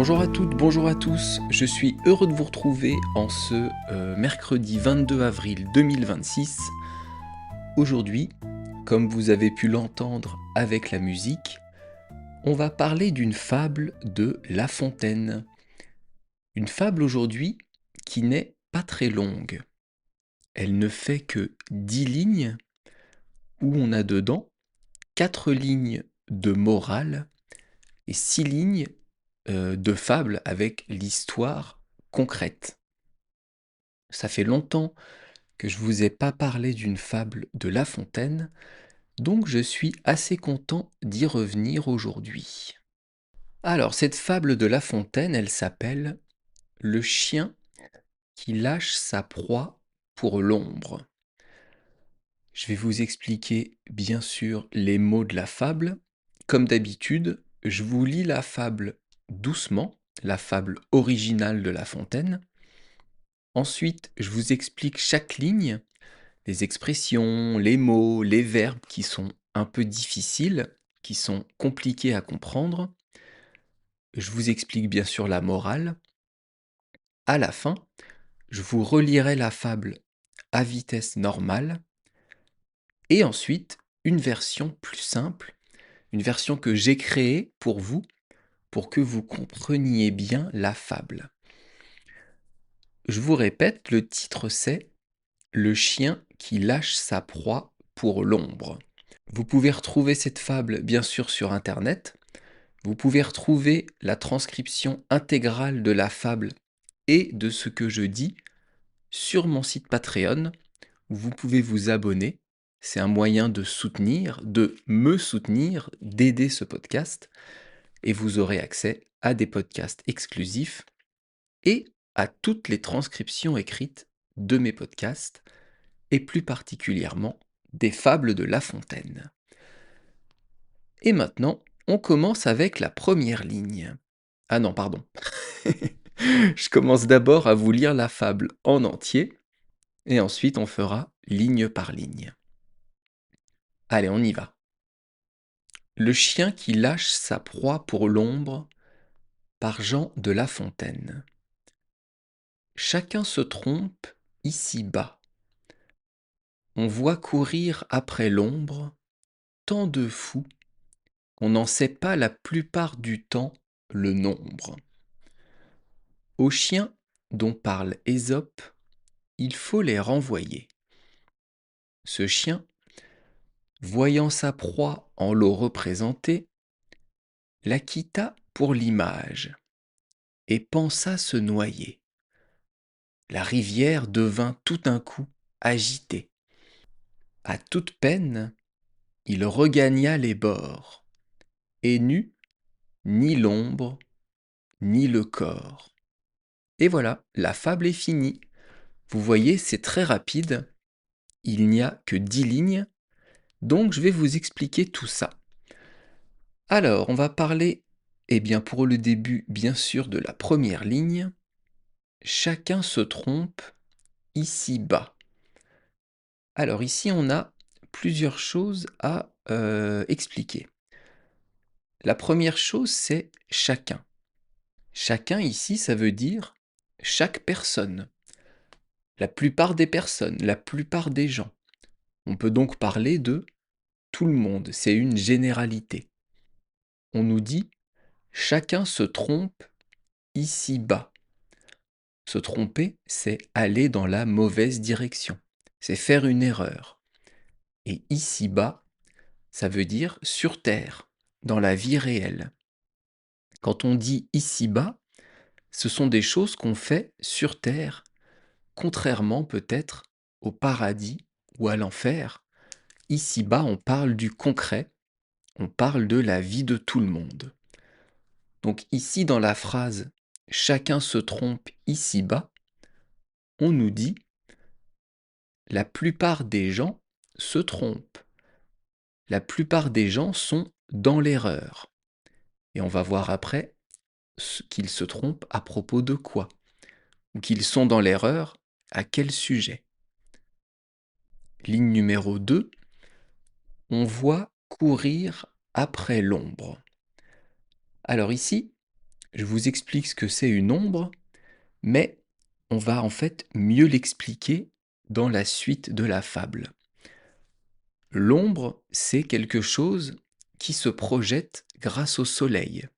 Bonjour à toutes, bonjour à tous, je suis heureux de vous retrouver en ce mercredi 22 avril 2026. Aujourd'hui, comme vous avez pu l'entendre avec la musique, on va parler d'une fable de La Fontaine. Une fable aujourd'hui qui n'est pas très longue. Elle ne fait que 10 lignes où on a dedans 4 lignes de morale et 6 lignes de fable avec l'histoire concrète. Ça fait longtemps que je vous ai pas parlé d'une fable de La Fontaine, donc je suis assez content d'y revenir aujourd'hui. Alors, cette fable de La Fontaine, elle s'appelle Le chien qui lâche sa proie pour l'ombre. Je vais vous expliquer bien sûr les mots de la fable. Comme d'habitude, je vous lis la fable doucement, la fable originale de La Fontaine. Ensuite, je vous explique chaque ligne, les expressions, les mots, les verbes qui sont un peu difficiles, qui sont compliqués à comprendre. Je vous explique bien sûr la morale. À la fin, je vous relirai la fable à vitesse normale et ensuite une version plus simple, une version que j'ai créée pour vous, pour que vous compreniez bien la fable. Je vous répète, le titre c'est Le chien qui lâche sa proie pour l'ombre. Vous pouvez retrouver cette fable bien sûr sur internet. Vous pouvez retrouver la transcription intégrale de la fable et de ce que je dis sur mon site Patreon où vous pouvez vous abonner. C'est un moyen de soutenir, de me soutenir, d'aider ce podcast et vous aurez accès à des podcasts exclusifs et à toutes les transcriptions écrites de mes podcasts et plus particulièrement des fables de La Fontaine. Et maintenant, on commence avec la première ligne. Ah non, pardon. Je commence d'abord à vous lire la fable en entier, et ensuite on fera ligne par ligne. Allez, on y va. Le chien qui lâche sa proie pour l'ombre, par Jean de La Fontaine. Chacun se trompe ici-bas. On voit courir après l'ombre tant de fous qu'on n'en sait pas la plupart du temps le nombre. Aux chiens dont parle Ésope, il faut les renvoyer. Ce chien, voyant sa proie en l'eau représentée, la quitta pour l'image et pensa se noyer. La rivière devint tout un coup agitée. À toute peine, il regagna les bords et n'eut ni l'ombre ni le corps. Et voilà, la fable est finie. Vous voyez, c'est très rapide. Il n'y a que 10 lignes, donc je vais vous expliquer tout ça. Alors, on va parler, eh bien pour le début, bien sûr, de la première ligne. Chacun se trompe ici-bas. Alors ici, on a plusieurs choses à expliquer. La première chose, c'est chacun. Chacun ici, ça veut dire chaque personne. La plupart des personnes, la plupart des gens. On peut donc parler de tout le monde, c'est une généralité. On nous dit chacun se trompe ici-bas. Se tromper, c'est aller dans la mauvaise direction. C'est faire une erreur. Et ici-bas, ça veut dire sur Terre, dans la vie réelle. Quand on dit ici-bas, ce sont des choses qu'on fait sur Terre, contrairement peut-être au paradis ou à l'enfer. Ici-bas, on parle du concret, on parle de la vie de tout le monde. Donc ici, dans la phrase « chacun se trompe ici-bas », on nous dit « la plupart des gens se trompent ». La plupart des gens sont dans l'erreur. Et on va voir après qu'ils se trompent à propos de quoi, ou qu'ils sont dans l'erreur à quel sujet. Ligne numéro 2, on voit courir après l'ombre. Alors ici, je vous explique ce que c'est une ombre, mais on va en fait mieux l'expliquer dans la suite de la fable. L'ombre, c'est quelque chose qui se projette grâce au soleil.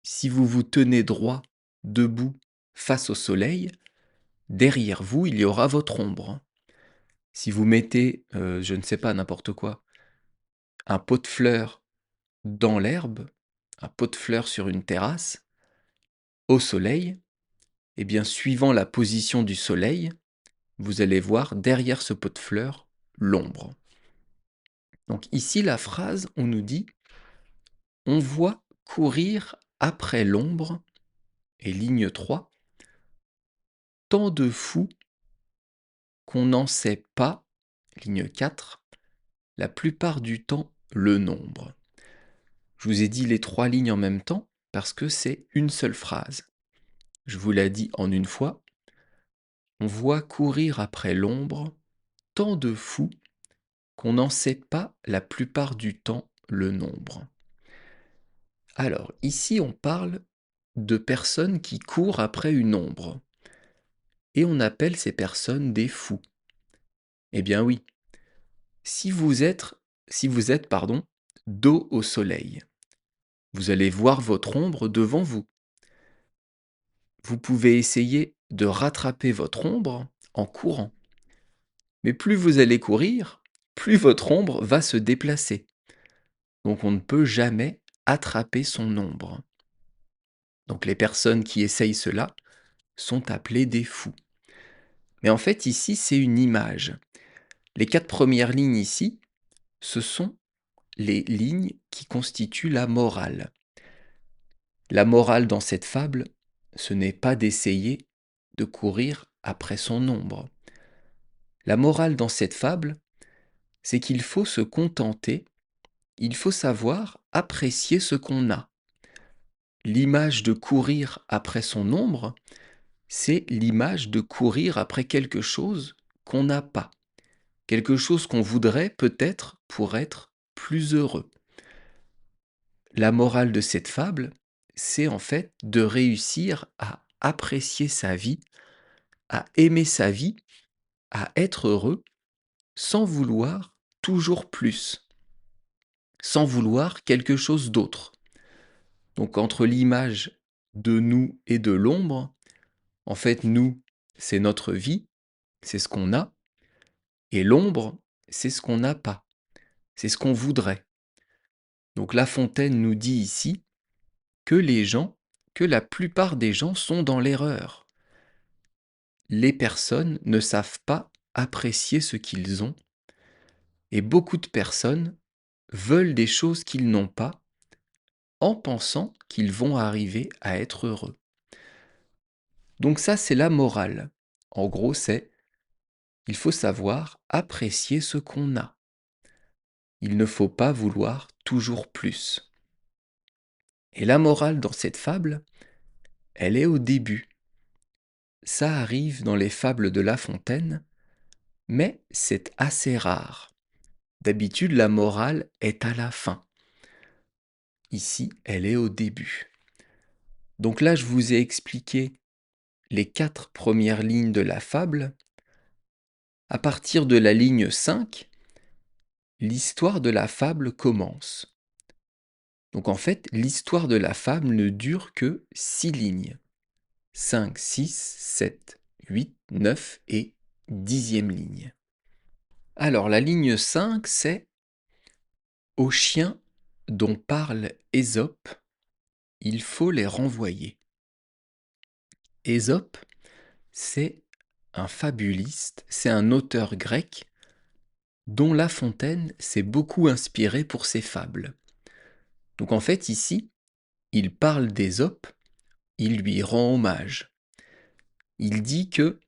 Si vous vous tenez droit, debout, face au soleil, derrière vous, il y aura votre ombre. Si vous mettez, je ne sais pas, n'importe quoi, un pot de fleurs dans l'herbe, un pot de fleurs sur une terrasse, au soleil, eh bien, suivant la position du soleil, vous allez voir derrière ce pot de fleurs l'ombre. Donc ici, la phrase, on nous dit on voit courir après l'ombre, et ligne 3, tant de fous qu'on n'en sait pas, ligne 4, la plupart du temps le nombre. Je vous ai dit les 3 lignes en même temps parce que c'est une seule phrase. Je vous l'ai dit en une fois. On voit courir après l'ombre tant de fous qu'on n'en sait pas la plupart du temps le nombre. Alors, ici, on parle de personnes qui courent après une ombre. Et on appelle ces personnes des fous. Eh bien oui, si vous êtes, dos au soleil, vous allez voir votre ombre devant vous. Vous pouvez essayer de rattraper votre ombre en courant. Mais plus vous allez courir, plus votre ombre va se déplacer. Donc on ne peut jamais attraper son ombre. Donc les personnes qui essayent cela sont appelées des fous. Mais en fait ici c'est une image. Les 4 premières lignes ici, ce sont les lignes qui constituent la morale. La morale dans cette fable, ce n'est pas d'essayer de courir après son ombre. La morale dans cette fable, c'est qu'il faut se contenter, il faut savoir apprécier ce qu'on a. L'image de courir après son ombre, c'est l'image de courir après quelque chose qu'on n'a pas, quelque chose qu'on voudrait peut-être pour être plus heureux. La morale de cette fable, c'est en fait de réussir à apprécier sa vie, à aimer sa vie, à être heureux, sans vouloir toujours plus, sans vouloir quelque chose d'autre. Donc entre l'image de nous et de l'ombre, en fait nous, c'est notre vie, c'est ce qu'on a, et l'ombre, c'est ce qu'on n'a pas, c'est ce qu'on voudrait. Donc La Fontaine nous dit ici que que la plupart des gens sont dans l'erreur. Les personnes ne savent pas apprécier ce qu'ils ont, et beaucoup de personnes veulent des choses qu'ils n'ont pas en pensant qu'ils vont arriver à être heureux. Donc ça, c'est la morale. En gros, c'est il faut savoir apprécier ce qu'on a. Il ne faut pas vouloir toujours plus. Et la morale dans cette fable, elle est au début. Ça arrive dans les fables de La Fontaine, mais c'est assez rare. D'habitude, la morale est à la fin. Ici, elle est au début. Donc là, je vous ai expliqué les 4 premières lignes de la fable. À partir de la ligne 5, l'histoire de la fable commence. Donc en fait, l'histoire de la fable ne dure que 6 lignes. 5, 6, 7, 8, 9 et 10e ligne. Alors la ligne 5, c'est aux chiens dont parle Ésope, il faut les renvoyer. Ésope, c'est un fabuliste, c'est un auteur grec dont La Fontaine s'est beaucoup inspiré pour ses fables. Donc en fait ici, il parle d'Ésope, il lui rend hommage. Il dit que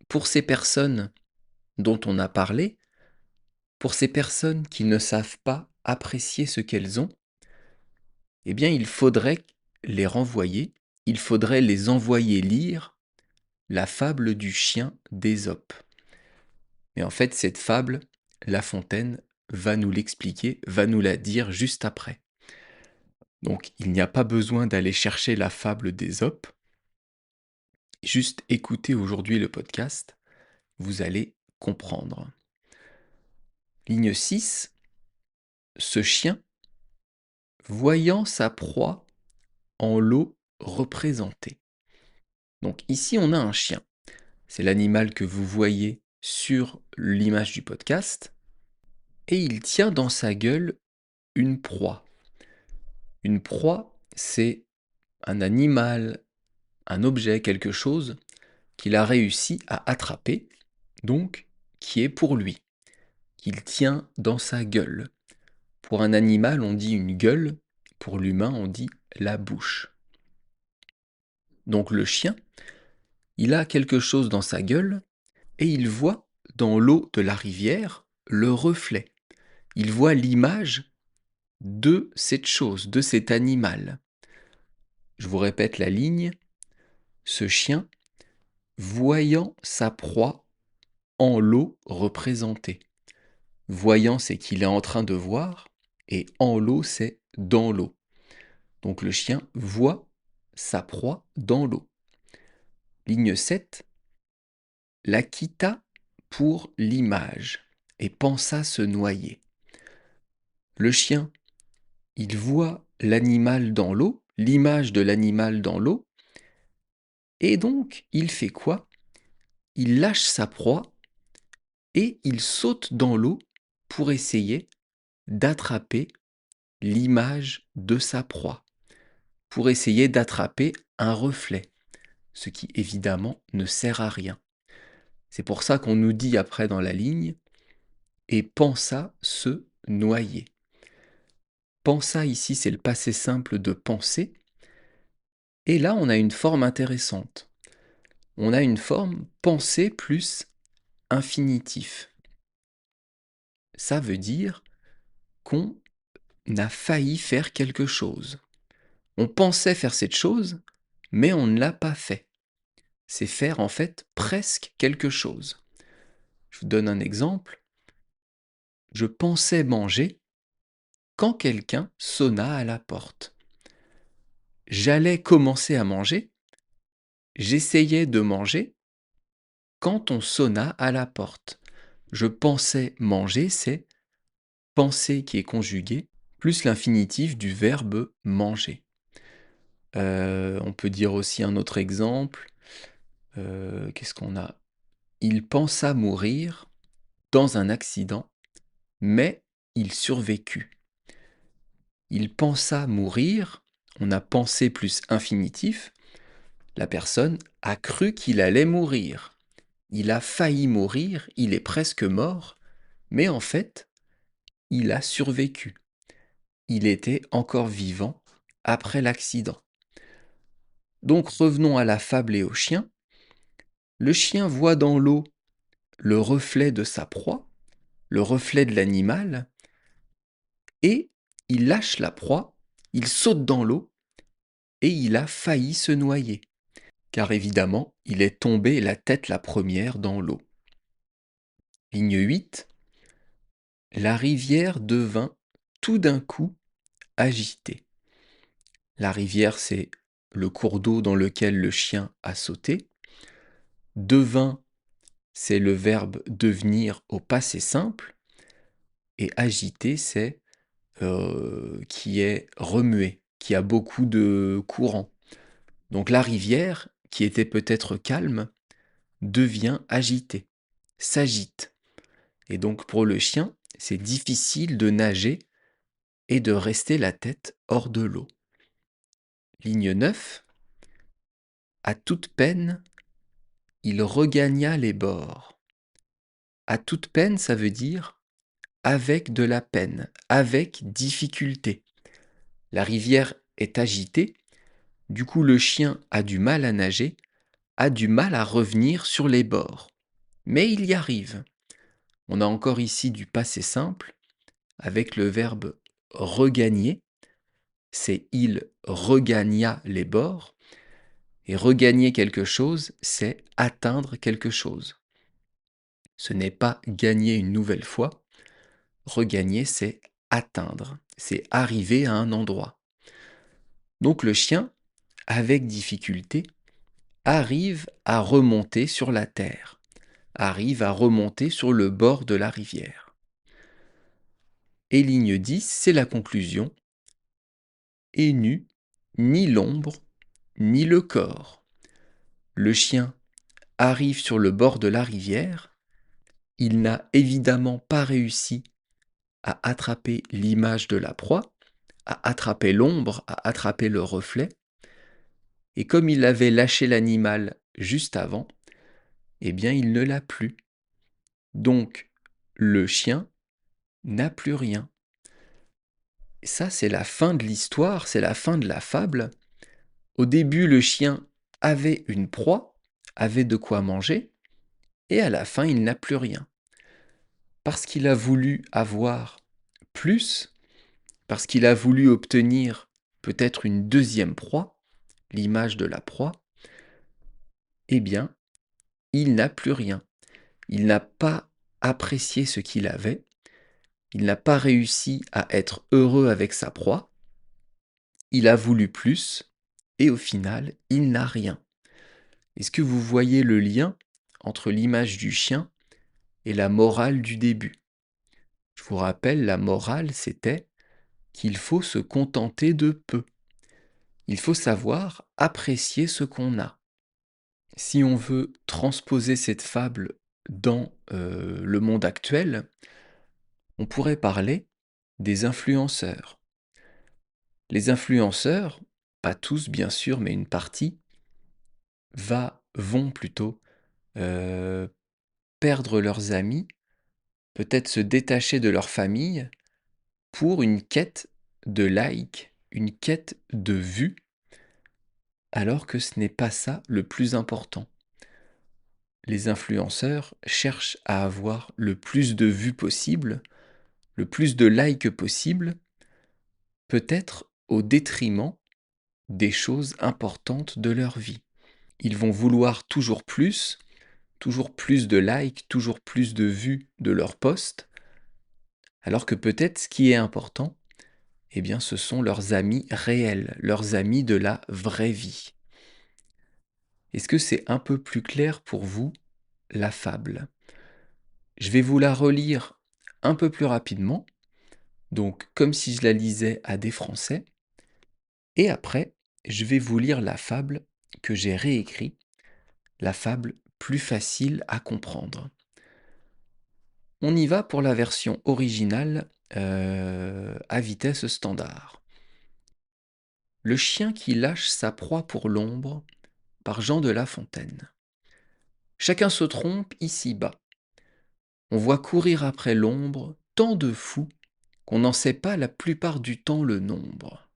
pour ces personnes dont on a parlé, pour ces personnes qui ne savent pas apprécier ce qu'elles ont, eh bien il faudrait les renvoyer, il faudrait les envoyer lire la fable du chien d'Ésope. Mais en fait, cette fable, La Fontaine va nous l'expliquer, va nous la dire juste après. Donc il n'y a pas besoin d'aller chercher la fable d'Ésope. Juste écoutez aujourd'hui le podcast, vous allez comprendre. Ligne 6. Ce chien, voyant sa proie en lot représentée. Donc ici on a un chien. C'est l'animal que vous voyez sur l'image du podcast. Et il tient dans sa gueule une proie. Une proie, c'est un animal, un objet, quelque chose qu'il a réussi à attraper, donc qui est pour lui, qu'il tient dans sa gueule. Pour un animal, on dit une gueule, pour l'humain, on dit la bouche. Donc le chien, il a quelque chose dans sa gueule et il voit dans l'eau de la rivière le reflet. Il voit l'image de cette chose, de cet animal. Je vous répète la ligne. Ce chien, voyant sa proie en l'eau représentée. Voyant, c'est qu'il est en train de voir, et en l'eau, c'est dans l'eau. Donc le chien voit sa proie dans l'eau. Ligne 7. La quitta pour l'image et pensa se noyer. Le chien, il voit l'animal dans l'eau, l'image de l'animal dans l'eau, et donc il fait quoi? Il lâche sa proie et il saute dans l'eau pour essayer d'attraper l'image de sa proie, pour essayer d'attraper un reflet, ce qui évidemment ne sert à rien. C'est pour ça qu'on nous dit après dans la ligne « et pensa se noyer ». Pensa ici, c'est le passé simple de penser, et là on a une forme intéressante. On a une forme penser plus infinitif. Ça veut dire qu'on a failli faire quelque chose. On pensait faire cette chose, mais on ne l'a pas fait. C'est faire en fait presque quelque chose. Je vous donne un exemple. Je pensais manger quand quelqu'un sonna à la porte. J'allais commencer à manger, j'essayais de manger quand on sonna à la porte. Je pensais manger, c'est penser qui est conjugué, plus l'infinitif du verbe manger. On peut dire aussi un autre exemple. Qu'est-ce qu'on a? Il pensa mourir dans un accident, mais il survécut. Il pensa mourir, on a pensé plus infinitif, la personne a cru qu'il allait mourir. Il a failli mourir, il est presque mort, mais en fait, il a survécu. Il était encore vivant après l'accident. Donc revenons à la fable et au chien. Le chien voit dans l'eau le reflet de sa proie, le reflet de l'animal, et il lâche la proie, il saute dans l'eau, et il a failli se noyer, car évidemment, il est tombé la tête la première dans l'eau. Ligne 8. La rivière devint tout d'un coup agitée. La rivière, c'est le cours d'eau dans lequel le chien a sauté. Devint, c'est le verbe devenir au passé simple. Et agité, c'est qui est remué, qui a beaucoup de courant. Donc la rivière, qui était peut-être calme, devient agitée, s'agite. Et donc pour le chien, c'est difficile de nager et de rester la tête hors de l'eau. Ligne 9. À toute peine, il regagna les bords. À toute peine, ça veut dire avec de la peine, avec difficulté. La rivière est agitée, du coup le chien a du mal à nager, a du mal à revenir sur les bords. Mais il y arrive. On a encore ici du passé simple, avec le verbe regagner, c'est il regagna les bords, et regagner quelque chose, c'est atteindre quelque chose. Ce n'est pas gagner une nouvelle fois, regagner, c'est atteindre, c'est arriver à un endroit. Donc le chien, avec difficulté, arrive à remonter sur la terre, arrive à remonter sur le bord de la rivière. Et ligne 10, c'est la conclusion. Et nu, ni l'ombre, ni le corps. Le chien arrive sur le bord de la rivière. Il n'a évidemment pas réussi à attraper l'image de la proie, à attraper l'ombre, à attraper le reflet. Et comme il avait lâché l'animal juste avant, eh bien il ne l'a plus. Donc le chien n'a plus rien. Et ça, c'est la fin de l'histoire, c'est la fin de la fable. Au début, le chien avait une proie, avait de quoi manger, et à la fin, il n'a plus rien. Parce qu'il a voulu avoir plus, parce qu'il a voulu obtenir peut-être une deuxième proie, l'image de la proie, eh bien, il n'a plus rien. Il n'a pas apprécié ce qu'il avait, il n'a pas réussi à être heureux avec sa proie, il a voulu plus, et au final, il n'a rien. Est-ce que vous voyez le lien entre l'image du chien et la morale du début? Je vous rappelle, la morale, c'était qu'il faut se contenter de peu. Il faut savoir apprécier ce qu'on a. Si on veut transposer cette fable dans le monde actuel, on pourrait parler des influenceurs. Les influenceurs, pas tous bien sûr, mais une partie, vont plutôt euh, perdre leurs amis, peut-être se détacher de leur famille pour une quête de like, une quête de vues, alors que ce n'est pas ça le plus important. Les influenceurs cherchent à avoir le plus de vues possible, le plus de likes possible, peut-être au détriment des choses importantes de leur vie. Ils vont vouloir toujours plus de likes, toujours plus de vues de leurs posts, alors que peut-être ce qui est important, eh bien ce sont leurs amis réels, leurs amis de la vraie vie. Est-ce que c'est un peu plus clair pour vous, la fable? Je vais vous la relire un peu plus rapidement, donc comme si je la lisais à des Français, et après, je vais vous lire la fable que j'ai réécrite, la fable plus facile à comprendre. On y va pour la version originale à vitesse standard. Le chien qui lâche sa proie pour l'ombre, par Jean de La Fontaine. Chacun se trompe ici-bas. On voit courir après l'ombre tant de fous qu'on n'en sait pas la plupart du temps le nombre.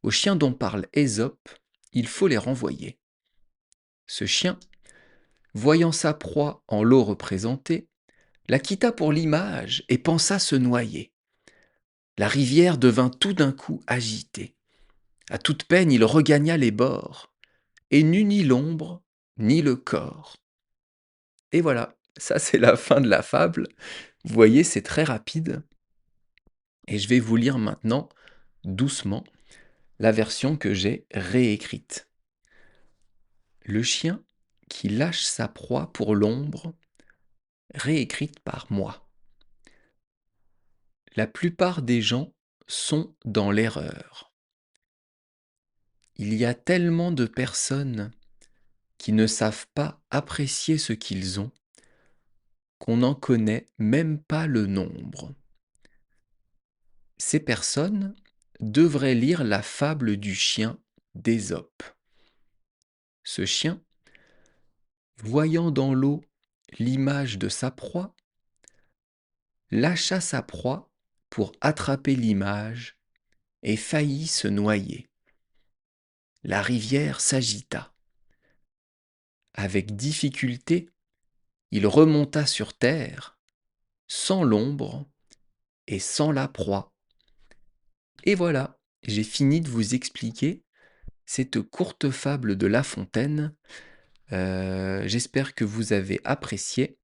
Aux chiens dont parle Ésope, il faut les renvoyer. Ce chien, voyant sa proie en l'eau représentée, la quitta pour l'image et pensa se noyer. La rivière devint tout d'un coup agitée. À toute peine il regagna les bords, et n'eut ni l'ombre, ni le corps. Et voilà, ça c'est la fin de la fable. Vous voyez, c'est très rapide. Et je vais vous lire maintenant, doucement, la version que j'ai réécrite. Le chien qui lâche sa proie pour l'ombre, réécrite par moi. La plupart des gens sont dans l'erreur. Il y a tellement de personnes qui ne savent pas apprécier ce qu'ils ont qu'on n'en connaît même pas le nombre. Ces personnes devraient lire la fable du chien d'Ésope. Ce chien, voyant dans l'eau l'image de sa proie, lâcha sa proie pour attraper l'image et faillit se noyer. La rivière s'agita. Avec difficulté, il remonta sur terre, sans l'ombre et sans la proie. Et voilà, j'ai fini de vous expliquer cette courte fable de La Fontaine. J'espère que vous avez apprécié.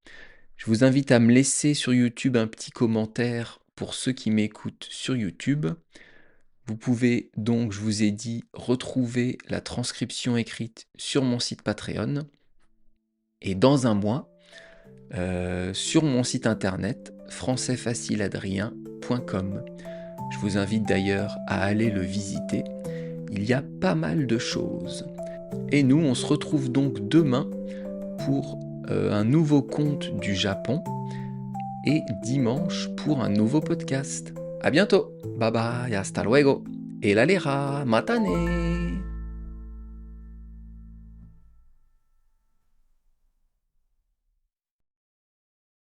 Je vous invite à me laisser sur YouTube un petit commentaire pour ceux qui m'écoutent sur YouTube. Vous pouvez donc, je vous ai dit, retrouver la transcription écrite sur mon site Patreon. Et dans un mois, sur mon site internet françaisfacileadrien.com. Je vous invite d'ailleurs à aller le visiter. Il y a pas mal de choses. Et nous, on se retrouve donc demain pour un nouveau conte du Japon et dimanche pour un nouveau podcast. À bientôt. Bye bye, hasta luego. Et la lera, matane.